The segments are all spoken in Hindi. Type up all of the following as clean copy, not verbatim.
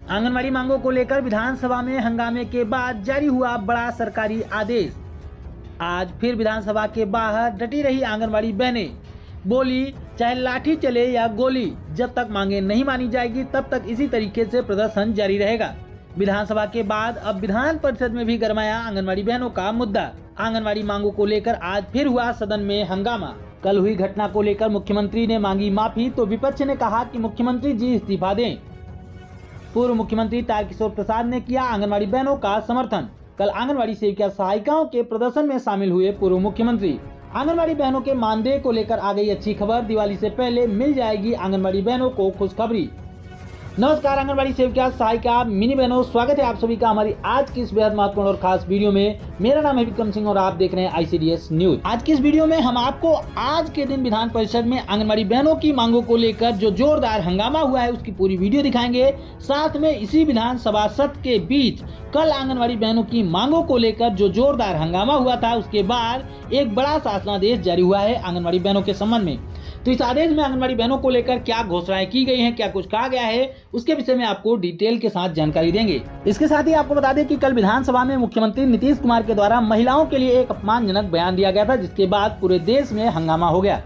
आंगनबाड़ी मांगों को लेकर विधानसभा में हंगामे के बाद जारी हुआ बड़ा सरकारी आदेश। आज फिर विधानसभा के बाहर डटी रही आंगनबाड़ी बहनें, बोली चाहे लाठी चले या गोली, जब तक मांगे नहीं मानी जाएगी तब तक इसी तरीके से प्रदर्शन जारी रहेगा। विधानसभा के बाद अब विधान परिषद में भी गरमाया आंगनबाड़ी बहनों का मुद्दा। आंगनबाड़ी मांगों को लेकर आज फिर हुआ सदन में हंगामा। कल हुई घटना को लेकर मुख्यमंत्री ने मांगी माफी तो विपक्ष ने कहा कि मुख्यमंत्री जी इस्तीफा दें। पूर्व मुख्यमंत्री तारकिशोर प्रसाद ने किया आंगनबाड़ी बहनों का समर्थन। कल आंगनबाड़ी सेविका सहायिकाओं के प्रदर्शन में शामिल हुए पूर्व मुख्यमंत्री। आंगनबाड़ी बहनों के मानदेय को लेकर आ गई अच्छी खबर। दिवाली से पहले मिल जाएगी आंगनबाड़ी बहनों को खुशखबरी। नमस्कार आंगनबाड़ी सेविका सहायिका मिनी बहनों, स्वागत है आप सभी का हमारी आज की इस बेहद महत्वपूर्ण और खास वीडियो में। मेरा नाम है विक्रम सिंह और आप देख रहे हैं ICDS न्यूज। आज की इस वीडियो में हम आपको आज के दिन विधान परिषद में आंगनबाड़ी बहनों की मांगों को लेकर जो जोरदार हंगामा हुआ है उसकी पूरी वीडियो दिखाएंगे। साथ में इसी विधानसभा सत्र के बीच कल आंगनबाड़ी बहनों की मांगों को लेकर जो जोरदार हंगामा हुआ था उसके बाद एक बड़ा शासनादेश जारी हुआ है आंगनबाड़ी बहनों के संबंध में। तो इस आदेश में आंगनबाड़ी बहनों को लेकर क्या घोषणाएं की गई हैं, क्या कुछ कहा गया है, उसके विषय में आपको डिटेल के साथ जानकारी देंगे। इसके साथ ही आपको बता दें कि कल विधानसभा में मुख्यमंत्री नीतीश कुमार के द्वारा महिलाओं के लिए एक अपमानजनक बयान दिया गया था, जिसके बाद पूरे देश में हंगामा हो गया।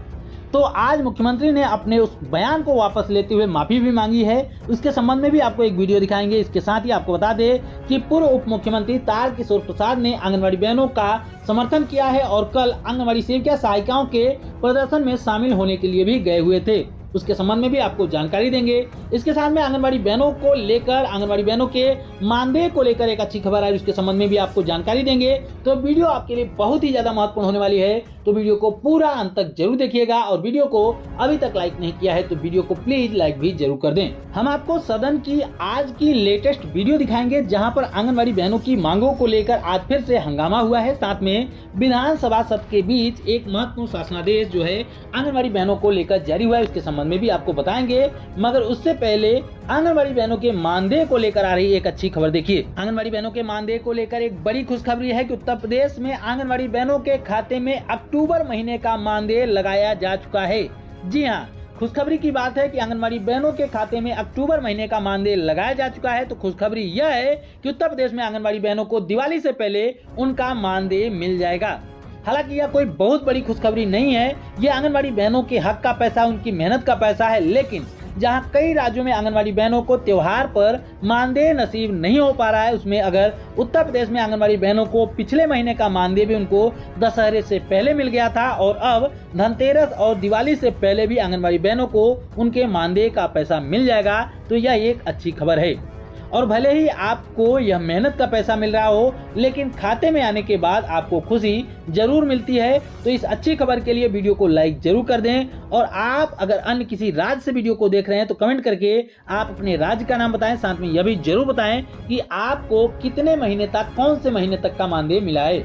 तो आज मुख्यमंत्री ने अपने उस बयान को वापस लेते हुए माफी भी मांगी है। उसके संबंध में भी आपको एक वीडियो दिखाएंगे। इसके साथ ही आपको बता दें कि पूर्व उप मुख्यमंत्री तारकिशोर प्रसाद ने आंगनबाड़ी बहनों का समर्थन किया है और कल आंगनबाड़ी सेविका सहायिकाओं के प्रदर्शन में शामिल होने के लिए भी गए हुए थे। उसके संबंध में भी आपको जानकारी देंगे। इसके साथ में आंगनबाड़ी बहनों को लेकर, आंगनबाड़ी बहनों के मानदेय को लेकर एक अच्छी खबर आई, उसके संबंध में भी आपको जानकारी देंगे। तो वीडियो आपके लिए बहुत ही ज्यादा महत्वपूर्ण होने वाली है, तो वीडियो को पूरा अंत तक जरूर देखिएगा। और वीडियो को अभी तक लाइक नहीं किया है तो वीडियो को प्लीज लाइक भी जरूर कर दें। हम आपको सदन की आज की लेटेस्ट वीडियो दिखाएंगे, जहां पर आंगनबाड़ी बहनों की मांगों को लेकर आज फिर से हंगामा हुआ है। साथ में विधानसभा सत्र के बीच एक महत्वपूर्ण शासनादेश जो है आंगनबाड़ी बहनों को लेकर जारी हुआ है, उसके संबंध में भी आपको बताएंगे। मगर उससे पहले आंगनबाड़ी बहनों के मानदेय को लेकर आ रही एक अच्छी खबर देखिए। आंगनबाड़ी बहनों के मानदेय को लेकर एक बड़ी खुशखबरी है कि उत्तर प्रदेश में आंगनबाड़ी बहनों के खाते में अक्टूबर महीने का मानदेय लगाया जा चुका है। जी हाँ, खुशखबरी की बात है कि आंगनबाड़ी बहनों के खाते में अक्टूबर महीने का मानदेय लगाया जा चुका है। तो खुशखबरी यह है कि उत्तर प्रदेश में आंगनबाड़ी बहनों को दिवाली से पहले उनका मानदेय मिल जाएगा। हालांकि यह कोई बहुत बड़ी खुशखबरी नहीं है, ये आंगनबाड़ी बहनों के हक का पैसा, उनकी मेहनत का पैसा है। लेकिन जहां कई राज्यों में आंगनबाड़ी बहनों को त्योहार पर मानदेय नसीब नहीं हो पा रहा है, उसमें अगर उत्तर प्रदेश में आंगनबाड़ी बहनों को पिछले महीने का मानदेय भी उनको दशहरे से पहले मिल गया था और अब धनतेरस और दिवाली से पहले भी आंगनबाड़ी बहनों को उनके मानदेय का पैसा मिल जाएगा, तो यह एक अच्छी खबर है। और भले ही आपको यह मेहनत का पैसा मिल रहा हो, लेकिन खाते में आने के बाद आपको खुशी जरूर मिलती है। तो इस अच्छी खबर के लिए वीडियो को लाइक जरूर कर दें। और आप अगर अन्य किसी राज्य से वीडियो को देख रहे हैं तो कमेंट करके आप अपने राज्य का नाम बताएं। साथ में यह भी जरूर बताएं कि आपको कितने महीने तक, कौन से महीने तक का मानदेय मिला है।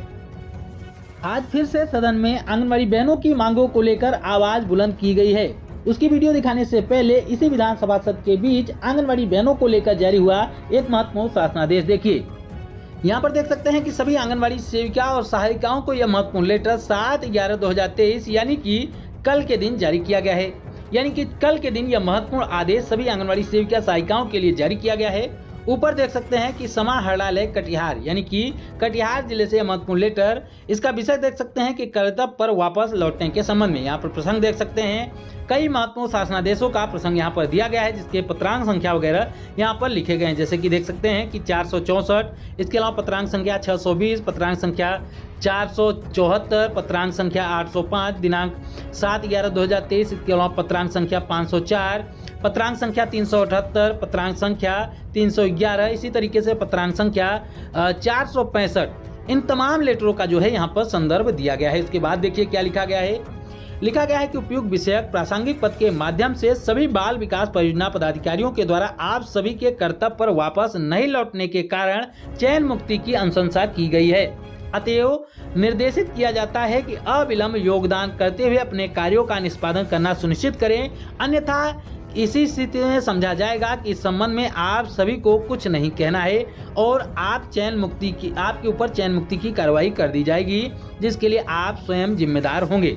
आज फिर से सदन में आंगनबाड़ी बहनों की मांगों को लेकर आवाज बुलंद की गई है। उसकी वीडियो दिखाने से पहले इसी विधानसभा सत्र के बीच आंगनबाड़ी बहनों को लेकर जारी हुआ एक महत्वपूर्ण शासनादेश देखिए। यहाँ पर देख सकते हैं कि सभी आंगनबाड़ी सेविका और सहायिकाओं को यह महत्वपूर्ण लेटर 7/11/2023 यानी कि कल के दिन जारी किया गया है। यानी कि कल के दिन यह महत्वपूर्ण आदेश सभी आंगनबाड़ी सेविका सहायिकाओं के लिए जारी किया गया है। ऊपर देख सकते हैं कि समा हरलालय कटिहार, यानी कि कटिहार जिले से महत्वपूर्ण लेटर। इसका विषय देख सकते हैं कि कर्तव्य पर वापस लौटने के संबंध में। यहाँ पर प्रसंग देख सकते हैं, कई महत्वपूर्ण शासनादेशों का प्रसंग यहाँ पर दिया गया है, जिसके पत्रांक संख्या वगैरह यहाँ पर लिखे गए हैं। जैसे कि देख सकते हैं कि 464, इसके अलावा पत्रांक संख्या 620, पत्रांक संख्या 474, पत्रांक संख्या 805 दिनांक 7/11/2023, इसके अलावा पत्रांक संख्या 504, पत्रांक संख्या 378, पत्रांक संख्या 311, इसी तरीके से पत्रांक संख्या 465। इन तमाम लेटरों का जो है यहाँ पर संदर्भ दिया गया है। इसके बाद देखिए क्या लिखा गया है। लिखा गया है कि उपयुक्त विषयक प्रासंगिक पद के माध्यम से सभी बाल विकास परियोजना पदाधिकारियों के द्वारा आप सभी के कर्तव्य पर वापस नहीं लौटने के कारण चयन मुक्ति की अनुशंसा की गई है। अतएव निर्देशित किया जाता है कि अविलंब योगदान करते हुए अपने कार्यों का निष्पादन करना सुनिश्चित करें, अन्यथा इसी स्थिति में समझा जाएगा कि इस संबंध में आप सभी को कुछ नहीं कहना है और आपके ऊपर चयन मुक्ति की कार्रवाई कर दी जाएगी, जिसके लिए आप स्वयं जिम्मेदार होंगे।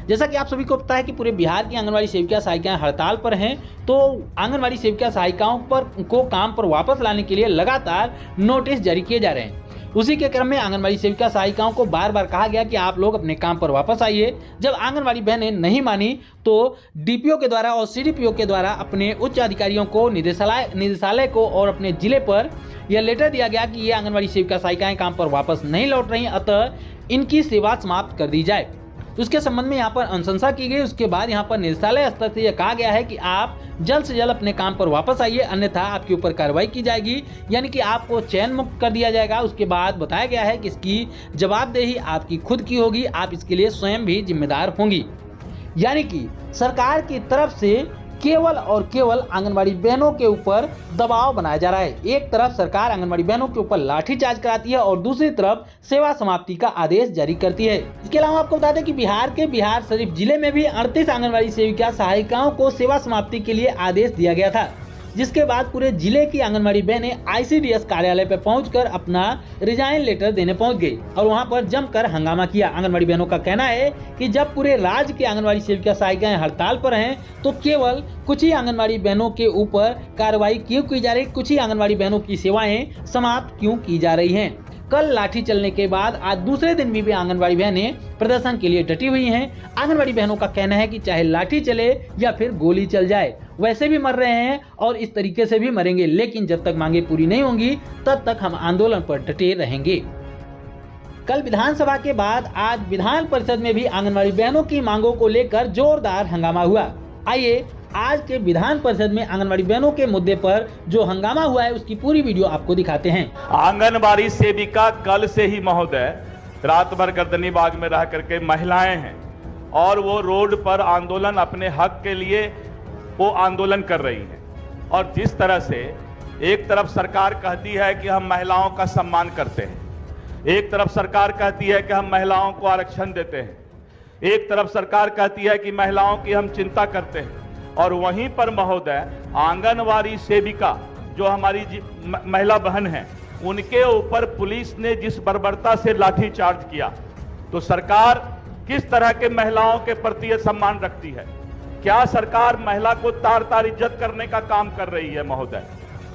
जैसा कि आप सभी को पता है कि पूरे बिहार की आंगनबाड़ी सेविका सहायिकाएं हड़ताल पर हैं, तो आंगनबाड़ी सेविका सहायिकाओं को काम पर वापस लाने के लिए लगातार नोटिस जारी किए जा रहे हैं। उसी के क्रम में आंगनबाड़ी सेविका सहायिकाओं को बार बार कहा गया कि आप लोग अपने काम पर वापस आइए। जब आंगनबाड़ी बहनें नहीं मानी तो डीपीओ के द्वारा और सीडीपीओ के द्वारा अपने उच्च अधिकारियों को, निदेशालय को और अपने जिले पर यह लेटर दिया गया कि ये आंगनबाड़ी सेविका सहायिकाएं काम पर वापस नहीं लौट रही, अतः इनकी सेवा समाप्त कर दी जाए। उसके संबंध में यहाँ पर अनुशंसा की गई। उसके बाद यहाँ पर निदेशालय स्तर से यह कहा गया है कि आप जल्द से जल्द अपने काम पर वापस आइए, अन्यथा आपके ऊपर कार्रवाई की जाएगी, यानी कि आपको चयन मुक्त कर दिया जाएगा। उसके बाद बताया गया है कि इसकी जवाबदेही आपकी खुद की होगी, आप इसके लिए स्वयं भी जिम्मेदार होंगी। यानी कि सरकार की तरफ से केवल और केवल आंगनबाड़ी बहनों के ऊपर दबाव बनाया जा रहा है। एक तरफ सरकार आंगनबाड़ी बहनों के ऊपर लाठीचार्ज कराती है और दूसरी तरफ सेवा समाप्ति का आदेश जारी करती है। इसके अलावा आपको बता दें कि बिहार शरीफ जिले में भी 38 आंगनबाड़ी सेविका सहायिकाओं को सेवा समाप्ति के लिए आदेश दिया गया था, जिसके बाद पूरे जिले की आंगनबाड़ी बहनें आईसीडीएस कार्यालय पर पहुंचकर अपना रिजाइन लेटर देने पहुंच गई और वहां पर जमकर हंगामा किया। आंगनबाड़ी बहनों का कहना है कि जब पूरे राज्य के आंगनबाड़ी सेविका सहायिकाएं हड़ताल पर हैं, तो केवल कुछ ही आंगनबाड़ी बहनों के ऊपर कार्रवाई क्यों की जा रही, कुछ ही आंगनबाड़ी बहनों की सेवाएं समाप्त क्यों की जा रही हैं। कल लाठी चलने के बाद आज दूसरे दिन भी आंगनबाड़ी बहनें प्रदर्शन के लिए डटी हुई हैं। आंगनबाड़ी बहनों का कहना है कि चाहे लाठी चले या फिर गोली चल जाए, वैसे भी मर रहे हैं और इस तरीके से भी मरेंगे, लेकिन जब तक मांगे पूरी नहीं होंगी तब तक हम आंदोलन पर डटे रहेंगे। कल विधानसभा के बाद आज विधान परिषद में भी आंगनबाड़ी बहनों की मांगों को लेकर जोरदार हंगामा हुआ। आइए आज के विधान परिषद में आंगनबाड़ी बहनों के मुद्दे पर जो हंगामा हुआ है उसकी पूरी वीडियो आपको दिखाते हैं। आंगनबाड़ी सेविका कल से ही महोदय रात भर गर्दनी बाग में रह करके महिलाएं हैं और वो रोड पर आंदोलन, अपने हक के लिए वो आंदोलन कर रही हैं। और जिस तरह से एक तरफ सरकार कहती है कि हम महिलाओं का सम्मान करते हैं, एक तरफ सरकार कहती है कि हम महिलाओं को आरक्षण देते हैं, एक तरफ सरकार कहती है कि महिलाओं की हम चिंता करते हैं, और वहीं पर महोदय आंगनवाड़ी सेविका जो हमारी महिला बहन है, उनके ऊपर पुलिस ने जिस बर्बरता से लाठीचार्ज किया, तो सरकार किस तरह के महिलाओं के प्रति सम्मान रखती है? क्या सरकार महिला को तार तार इज्जत करने का काम कर रही है?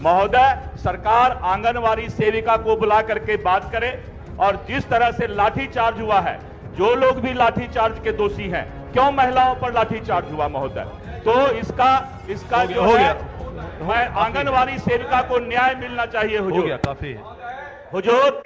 महोदय सरकार आंगनवाड़ी सेविका को बुला करके बात करे, और जिस तरह से लाठीचार्ज हुआ है, जो लोग भी लाठीचार्ज के दोषी हैं, क्यों महिलाओं पर लाठीचार्ज हुआ महोदय? तो इसका जो है आंगनवाड़ी सेविका को न्याय मिलना चाहिए। हुजूर, हो गया काफी हुजूर।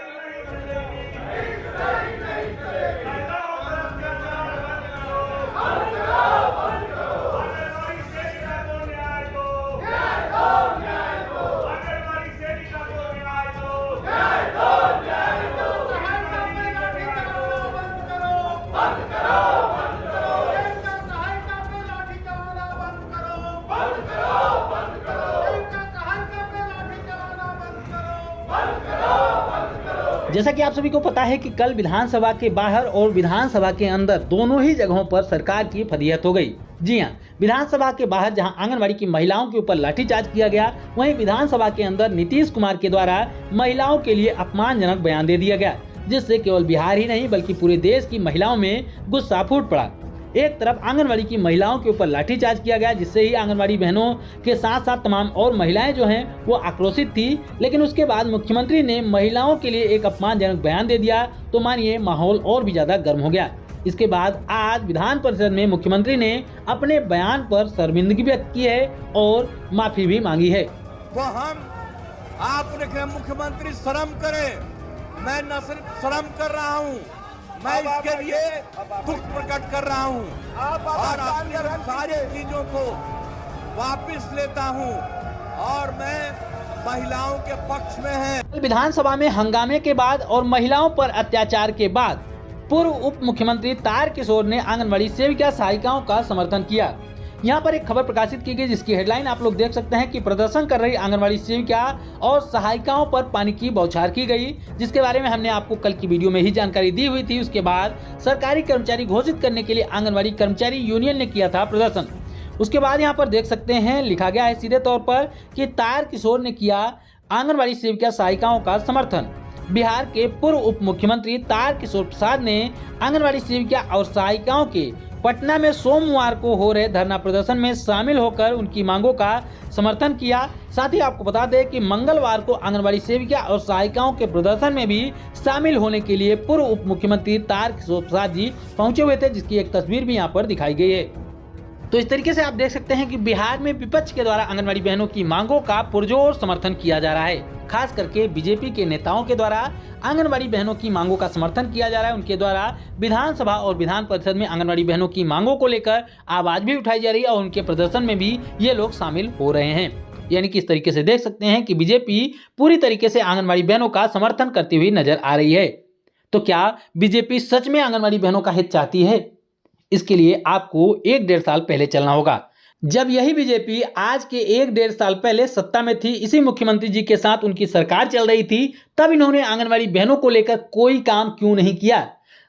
जैसा कि आप सभी को पता है कि कल विधानसभा के बाहर और विधानसभा के अंदर दोनों ही जगहों पर सरकार की फदियत हो गई। जी हां, विधानसभा के बाहर जहां आंगनबाड़ी की महिलाओं के ऊपर लाठीचार्ज किया गया, वहीं विधानसभा के अंदर नीतीश कुमार के द्वारा महिलाओं के लिए अपमानजनक बयान दे दिया गया, जिससे केवल बिहार ही नहीं बल्कि पूरे देश की महिलाओं में गुस्सा फूट पड़ा। एक तरफ आंगनबाड़ी की महिलाओं के ऊपर लाठीचार्ज किया गया, जिससे ही आंगनबाड़ी बहनों के साथ साथ तमाम और महिलाएं जो हैं वो आक्रोशित थी, लेकिन उसके बाद मुख्यमंत्री ने महिलाओं के लिए एक अपमानजनक बयान दे दिया, तो मानिए माहौल और भी ज्यादा गर्म हो गया। इसके बाद आज विधान परिषद में मुख्यमंत्री ने अपने बयान पर शर्मिंदगी व्यक्त की है और माफी भी मांगी है। तो हम आपने मुख्यमंत्री शर्म करे, मैं न सिर्फ शर्म कर रहा हूँ, मैं इसके लिए दुख प्रकट कर रहा हूँ और अपनी सारी चीजों को वापस लेता हूँ और मैं महिलाओं के पक्ष में है। विधानसभा में हंगामे के बाद और महिलाओं पर अत्याचार के बाद पूर्व उप मुख्यमंत्री तारकिशोर ने आंगनबाड़ी सेविका सहायिकाओं का समर्थन किया। यहाँ पर एक खबर प्रकाशित की गई जिसकी हेडलाइन आप लोग देख सकते हैं कि प्रदर्शन कर रही आंगनबाड़ी सेविका और सहायिकाओं पर पानी की बौछार की गई, जिसके बारे में हमने आपको कल की वीडियो में ही जानकारी दी हुई थी। उसके बाद सरकारी कर्मचारी घोषित करने के लिए आंगनबाड़ी कर्मचारी यूनियन ने किया था प्रदर्शन। उसके बाद यहाँ पर देख सकते हैं लिखा गया है सीधे तौर पर कि तारकिशोर ने किया आंगनबाड़ी सेविका सहायिकाओं का समर्थन। बिहार के पूर्व उप मुख्यमंत्री तारकिशोर प्रसाद ने आंगनबाड़ी सेविका और सहायिकाओं के पटना में सोमवार को हो रहे धरना प्रदर्शन में शामिल होकर उनकी मांगों का समर्थन किया। साथ ही आपको बता दें कि मंगलवार को आंगनबाड़ी सेविका और सहायिकाओं के प्रदर्शन में भी शामिल होने के लिए पूर्व उप मुख्यमंत्री तारकिशोर प्रसाद जी पहुंचे हुए थे, जिसकी एक तस्वीर भी यहाँ पर दिखाई गई है। तो इस तरीके से आप देख सकते हैं कि बिहार में विपक्ष के द्वारा आंगनबाड़ी बहनों की मांगों का पुरजोर समर्थन किया जा रहा है। खास करके बीजेपी के नेताओं के द्वारा आंगनबाड़ी बहनों की मांगों का समर्थन किया जा रहा है। उनके द्वारा विधानसभा और विधान परिषद में आंगनबाड़ी बहनों की मांगों को लेकर आवाज भी उठाई जा रही है और उनके प्रदर्शन में भी ये लोग शामिल हो रहे हैं। यानी कि इस तरीके से देख सकते हैं कि बीजेपी पूरी तरीके से आंगनबाड़ी बहनों का समर्थन करती हुई नजर आ रही है। तो क्या बीजेपी सच में आंगनबाड़ी बहनों का हित चाहती है? इसके लिए आपको 1-1.5 साल पहले चलना होगा, जब यही बीजेपी आज के 1-1.5 साल पहले सत्ता में थी। इसी मुख्यमंत्री जी के साथ उनकी सरकार चल रही थी। तब इन्होंने आंगनबाड़ी बहनों को लेकर कोई काम क्यों नहीं किया?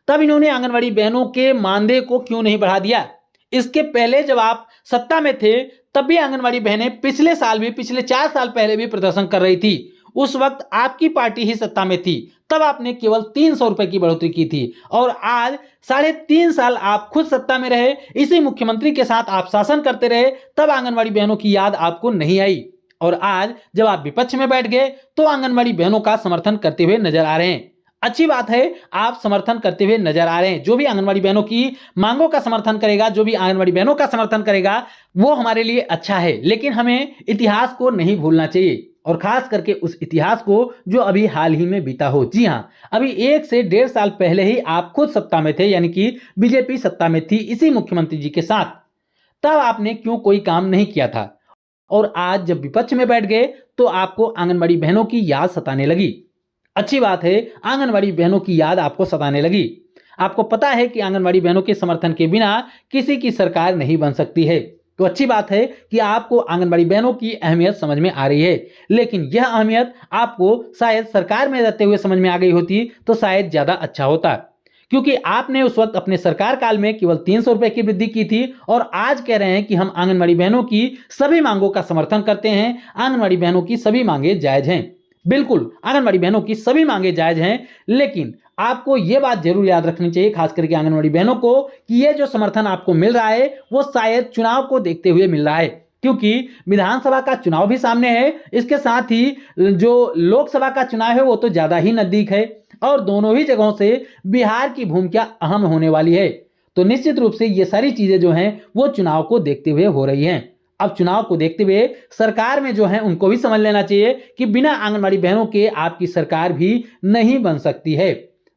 तब इन्होंने आंगनबाड़ी बहनों के मानदेय को क्यों नहीं बढ़ा दिया? इसके पहले जब आप सत्ता में थे तब भी आंगनबाड़ी बहनें पिछले साल भी, पिछले 4 साल पहले भी प्रदर्शन कर रही थी। उस वक्त आपकी पार्टी ही सत्ता में थी, तब आपने केवल 300 रुपए की बढ़ोतरी की थी और आज 3.5 साल आप खुद सत्ता में रहे, इसी मुख्यमंत्री के साथ आप शासन करते रहे, तब आंगनबाड़ी बहनों की याद आपको नहीं आई। और आज जब आप विपक्ष में बैठ गए तो आंगनबाड़ी बहनों का समर्थन करते हुए नजर आ रहे हैं। अच्छी बात है, आप समर्थन करते हुए नजर आ रहे हैं। जो भी आंगनबाड़ी बहनों की मांगों का समर्थन करेगा, जो भी आंगनबाड़ी बहनों का समर्थन करेगा, वो हमारे लिए अच्छा है। लेकिन हमें इतिहास को नहीं भूलना चाहिए, और खास करके उस इतिहास को जो अभी हाल ही में बीता हो। जी हाँ, अभी 1 से 1.5 साल पहले ही आप खुद सत्ता में थे, यानी कि बीजेपी सत्ता में थी इसी मुख्यमंत्री जी के साथ। तब आपने क्यों कोई काम नहीं किया था? और आज जब विपक्ष में बैठ गए तो आपको आंगनबाड़ी बहनों की याद सताने लगी। अच्छी बात है, आंगनबाड़ी बहनों की याद आपको सताने लगी। आपको पता है कि आंगनबाड़ी बहनों के समर्थन के बिना किसी की सरकार नहीं बन सकती है। तो अच्छी बात है कि आपको आंगनबाड़ी बहनों की अहमियत समझ में आ रही है। लेकिन यह अहमियत आपको शायद सरकार में रहते हुए समझ में आ गई होती तो शायद ज्यादा अच्छा होता, क्योंकि आपने उस वक्त अपने सरकार काल में केवल 300 रुपए की वृद्धि की थी और आज कह रहे हैं कि हम आंगनबाड़ी बहनों की सभी मांगों का समर्थन करते हैं, आंगनबाड़ी बहनों की सभी मांगे जायज हैं। बिल्कुल, आंगनबाड़ी बहनों की सभी मांगे जायज हैं, लेकिन आपको यह बात जरूर याद रखनी चाहिए, खास करके आंगनबाड़ी बहनों को, कि यह जो समर्थन आपको मिल रहा है वो शायद चुनाव को देखते हुए मिल रहा है, क्योंकि विधानसभा का चुनाव भी सामने है। इसके साथ ही जो लोकसभा का चुनाव है वो तो ज्यादा ही नजदीक है और दोनों ही जगहों से बिहार की भूमिका अहम होने वाली है। तो निश्चित रूप से ये सारी चीजें जो हैं वो चुनाव को देखते हुए हो रही हैं। अब चुनाव को देखते हुए सरकार में जो है उनको भी समझ लेना चाहिए कि बिना आंगनबाड़ी बहनों के आपकी सरकार भी नहीं बन सकती है।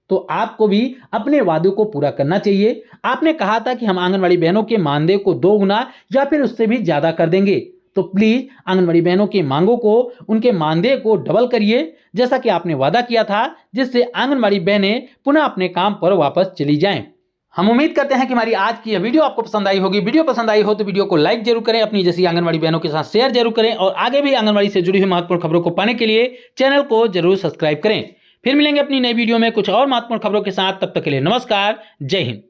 तो आपको भी अपने वादों को पूरा करना चाहिए। आपने कहा था कि हम आंगनबाड़ी बहनों के मानदेय को 2 गुना या फिर उससे भी ज्यादा कर देंगे, तो प्लीज आंगनबाड़ी बहनों की मांगों को, उनके मानदेय को डबल करिए, जैसा कि आपने वादा किया था, जिससे आंगनबाड़ी बहनें पुनः अपने काम पर वापस चली जाएं। हम उम्मीद करते हैं कि हमारी आज की यह वीडियो आपको पसंद आई होगी। वीडियो पसंद आई हो तो वीडियो को लाइक जरूर करें, अपनी जैसी आंगनबाड़ी बहनों के साथ शेयर जरूर करें और आगे भी आंगनबाड़ी से जुड़ी हुई महत्वपूर्ण खबरों को पाने के लिए चैनल को जरूर सब्सक्राइब करें। फिर मिलेंगे अपनी नई वीडियो में कुछ और महत्वपूर्ण खबरों के साथ। तब तक के लिए नमस्कार, जय हिंद।